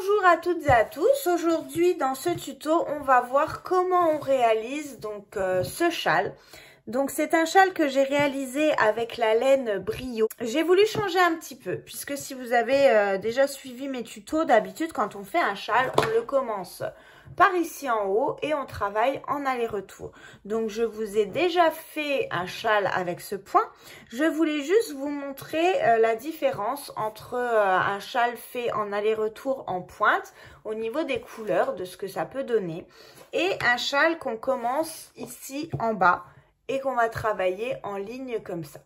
Bonjour à toutes et à tous. Aujourd'hui dans ce tuto on va voir comment on réalise donc ce châle. Donc c'est un châle que j'ai réalisé avec la laine Brio. J'ai voulu changer un petit peu puisque si vous avez déjà suivi mes tutos, d'habitude quand on fait un châle on le commence par ici en haut et on travaille en aller-retour. Donc je vous ai déjà fait un châle avec ce point. Je voulais juste vous montrer la différence entre un châle fait en aller-retour en pointe au niveau des couleurs, de ce que ça peut donner, et un châle qu'on commence ici en bas et qu'on va travailler en ligne comme ça.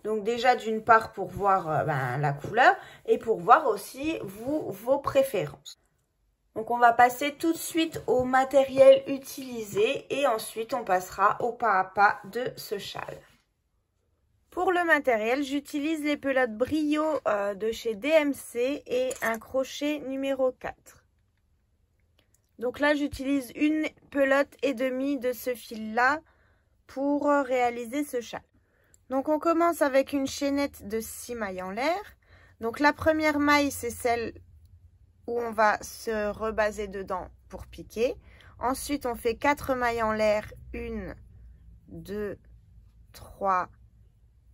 Donc déjà d'une part pour voir la couleur et pour voir aussi vos préférences. Donc on va passer tout de suite au matériel utilisé et ensuite on passera au pas à pas de ce châle. Pour le matériel, j'utilise les pelotes Brio de chez DMC et un crochet numéro 4. Donc là j'utilise une pelote et demie de ce fil-là pour réaliser ce châle. Donc on commence avec une chaînette de 6 mailles en l'air. Donc la première maille c'est celle où on va se rebaser dedans pour piquer. Ensuite, on fait 4 mailles en l'air, 1, 2, 3,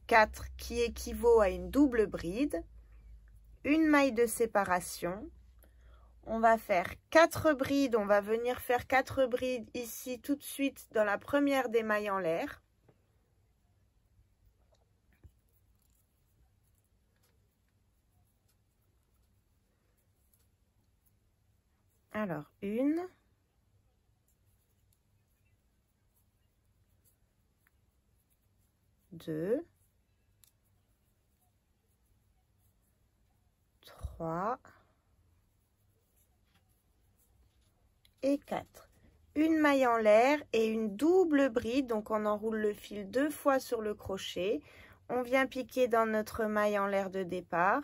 4, qui équivaut à une double bride. Une maille de séparation. On va faire 4 brides, on va venir faire 4 brides ici tout de suite dans la première des mailles en l'air. Alors, 1, 2, 3 et 4. Une maille en l'air et une double bride, donc on enroule le fil 2 fois sur le crochet. On vient piquer dans notre maille en l'air de départ.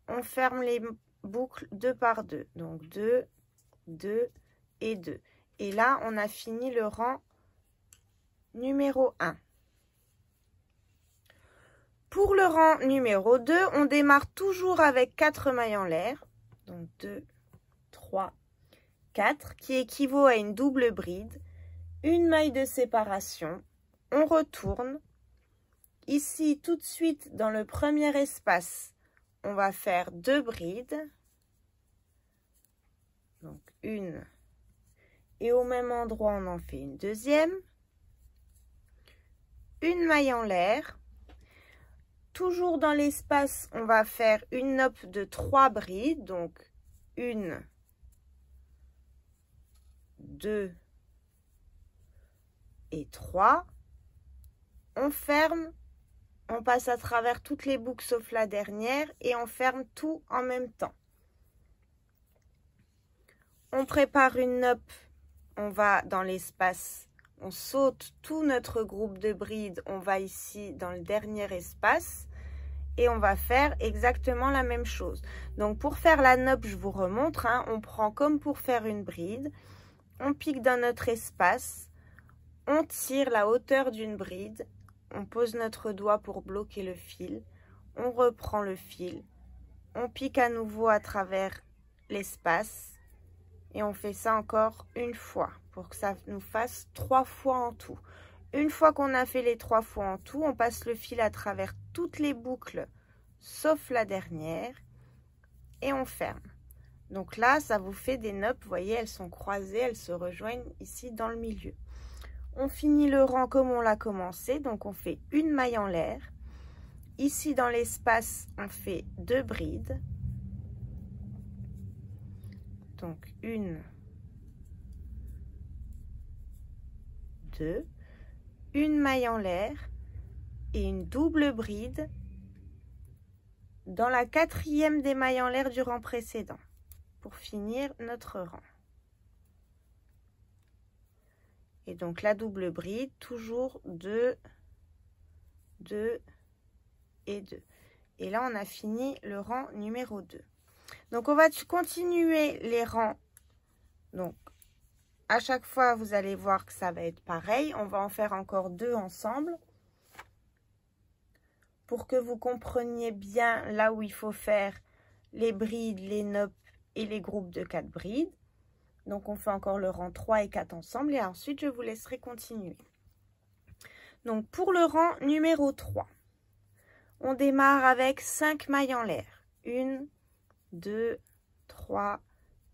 On ferme les boucles 2 par 2, donc 2, 2 et 2. Et là, on a fini le rang numéro 1. Pour le rang numéro 2, on démarre toujours avec 4 mailles en l'air. Donc 2, 3, 4, qui équivaut à une double bride. Une maille de séparation. On retourne. Ici, tout de suite, dans le premier espace, on va faire 2 brides. Donc une, et au même endroit on en fait une deuxième, une maille en l'air, toujours dans l'espace on va faire une nappe de 3 brides, donc 1, 2 et 3, on ferme, on passe à travers toutes les boucles sauf la dernière et on ferme tout en même temps. On prépare une nappe, on va dans l'espace, on saute tout notre groupe de brides, on va ici dans le dernier espace et on va faire exactement la même chose. Donc pour faire la nappe, je vous remontre, hein, on prend comme pour faire une bride, on pique dans notre espace, on tire la hauteur d'une bride, on pose notre doigt pour bloquer le fil, on reprend le fil, on pique à nouveau à travers l'espace. Et on fait ça encore une fois pour que ça nous fasse 3 fois en tout. Une fois qu'on a fait les 3 fois en tout, on passe le fil à travers toutes les boucles sauf la dernière et on ferme. Donc là, ça vous fait des nappes, vous voyez, elles sont croisées, elles se rejoignent ici dans le milieu. On finit le rang comme on l'a commencé, donc on fait une maille en l'air. Ici dans l'espace, on fait 2 brides. Donc 1, 2, une maille en l'air et une double bride dans la 4e des mailles en l'air du rang précédent pour finir notre rang. Et donc la double bride, toujours 2, 2 et 2. Et là, on a fini le rang numéro 2. Donc, on va continuer les rangs. Donc, à chaque fois, vous allez voir que ça va être pareil. On va en faire encore 2 ensemble. Pour que vous compreniez bien là où il faut faire les brides, les nappes et les groupes de 4 brides. Donc, on fait encore le rang 3 et 4 ensemble et ensuite, je vous laisserai continuer. Donc, pour le rang numéro 3, on démarre avec 5 mailles en l'air. 1, 2, 3,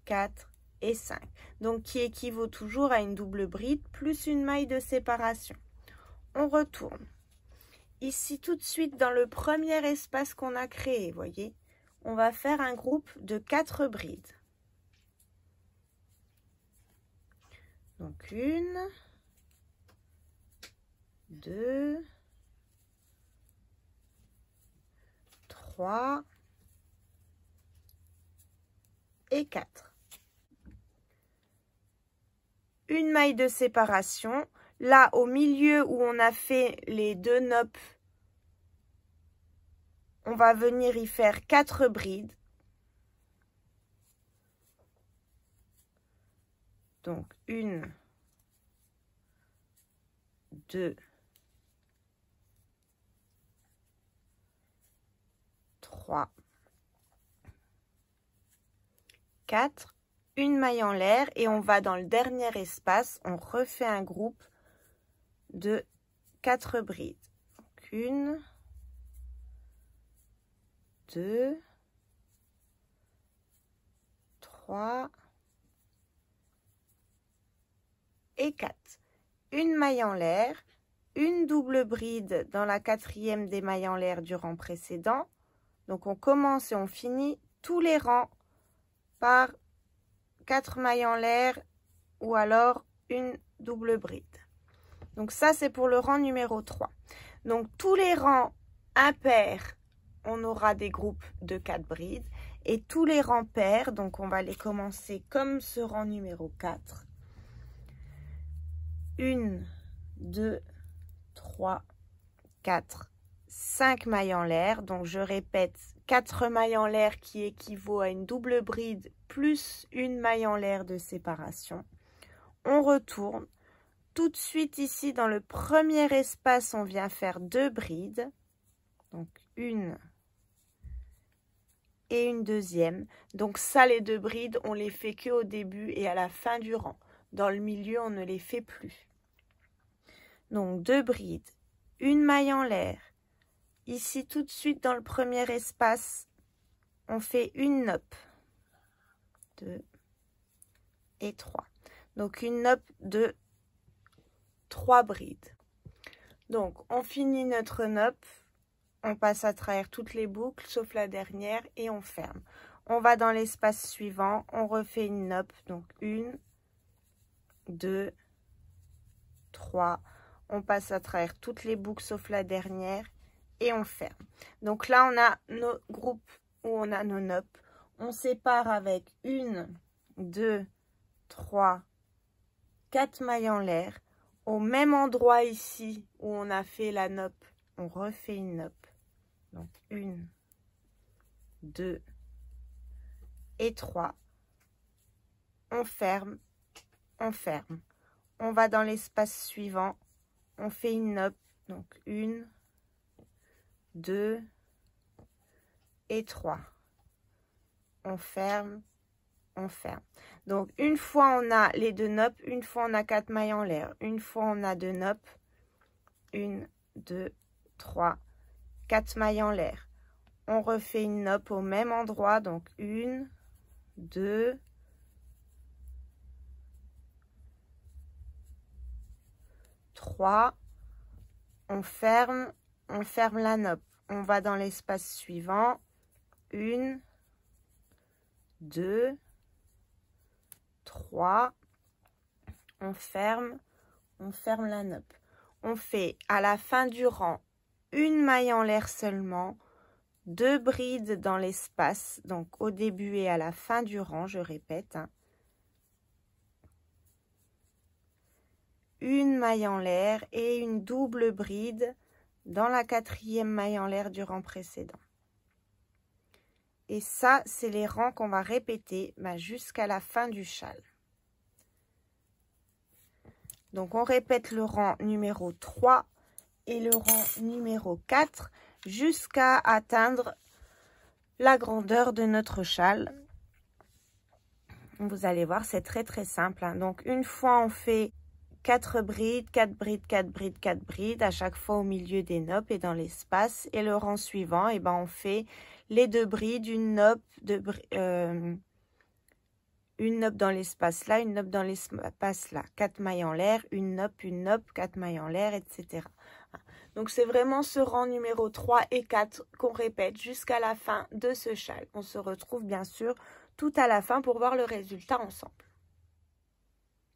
4 et 5. Donc, qui équivaut toujours à une double bride plus une maille de séparation. On retourne. Ici, tout de suite, dans le premier espace qu'on a créé, voyez, on va faire un groupe de 4 brides. Donc, 1, 2, 3 et 4. Une maille de séparation. Là, au milieu où on a fait les 2 nœuds, on va venir y faire 4 brides. Donc, 1, 2, 3, 4. Une maille en l'air et on va dans le dernier espace, on refait un groupe de 4 brides. Donc 1, 2, 3 et 4. Une maille en l'air, une double bride dans la 4e des mailles en l'air du rang précédent. Donc on commence et on finit tous les rangs par 4 mailles en l'air ou alors une double bride. Donc ça, c'est pour le rang numéro 3. Donc tous les rangs impairs, on aura des groupes de 4 brides. Et tous les rangs pairs, donc on va les commencer comme ce rang numéro 4. 1, 2, 3, 4, 5 mailles en l'air. Donc je répète, 4 mailles en l'air qui équivaut à une double bride plus une maille en l'air de séparation. On retourne. Tout de suite ici, dans le premier espace, on vient faire 2 brides. Donc, une et une deuxième. Donc ça, les 2 brides, on les fait que au début et à la fin du rang. Dans le milieu, on ne les fait plus. Donc, 2 brides, une maille en l'air. Ici, tout de suite, dans le premier espace, on fait une nope. 2 et 3. Donc, une nope de 3 brides. Donc, on finit notre nope, on passe à travers toutes les boucles, sauf la dernière, et on ferme. On va dans l'espace suivant, on refait une nope, donc 1, 2, 3. On passe à travers toutes les boucles, sauf la dernière, et on ferme. Donc là, on a nos groupes où on a nos nopes. On sépare avec 1, 2, 3, 4 mailles en l'air. Au même endroit ici où on a fait la nope, on refait une nope. Donc 1, 2 et 3. On ferme, on ferme. On va dans l'espace suivant, on fait une nope. Donc 1, 2 et 3. On ferme, on ferme. Donc, une fois on a les 2 nopes, une fois on a 4 mailles en l'air, une fois on a 2 nopes, 1, 2, 3, 4 mailles en l'air. On refait une nope au même endroit, donc 1, 2, 3. On ferme la nope. On va dans l'espace suivant, 1, 2, 3, on ferme la nope. On fait à la fin du rang une maille en l'air seulement, 2 brides dans l'espace, donc au début et à la fin du rang, je répète. Une maille en l'air et une double bride dans la 4e maille en l'air du rang précédent. Et ça, c'est les rangs qu'on va répéter jusqu'à la fin du châle. Donc, on répète le rang numéro 3 et le rang numéro 4 jusqu'à atteindre la grandeur de notre châle. Vous allez voir, c'est très très simple, hein. Donc une fois on fait 4 brides, 4 brides, 4 brides, 4 brides, à chaque fois au milieu des nopes et dans l'espace. Et le rang suivant, et ben on fait les 2 brides, une nope dans l'espace là, une nope dans l'espace là, 4 mailles en l'air, une nope, 4 mailles en l'air, etc. Donc c'est vraiment ce rang numéro 3 et 4 qu'on répète jusqu'à la fin de ce châle. On se retrouve bien sûr tout à la fin pour voir le résultat ensemble.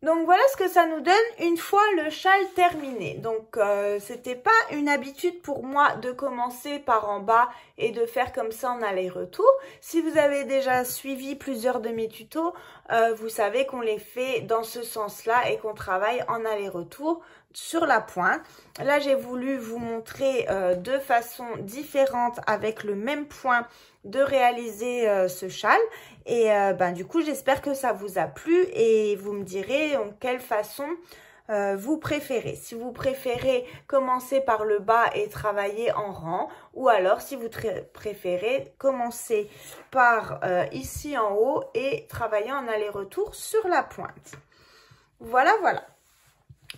Donc voilà ce que ça nous donne une fois le châle terminé. Donc c'était pas une habitude pour moi de commencer par en bas et de faire comme ça en aller-retour. Si vous avez déjà suivi plusieurs de mes tutos, vous savez qu'on les fait dans ce sens-là et qu'on travaille en aller-retour sur la pointe. Là j'ai voulu vous montrer de façon différente avec le même point de réaliser ce châle et du coup j'espère que ça vous a plu et vous me direz en quelle façon vous préférez. Si vous préférez commencer par le bas et travailler en rang, ou alors si vous préférez commencer par ici en haut et travailler en aller-retour sur la pointe. Voilà.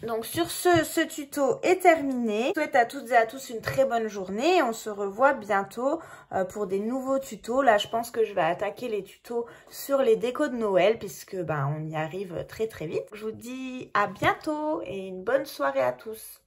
Donc sur ce tuto est terminé. Je souhaite à toutes et à tous une très bonne journée. On se revoit bientôt pour des nouveaux tutos. Là, je pense que je vais attaquer les tutos sur les décos de Noël puisque on y arrive très très vite. Je vous dis à bientôt et une bonne soirée à tous.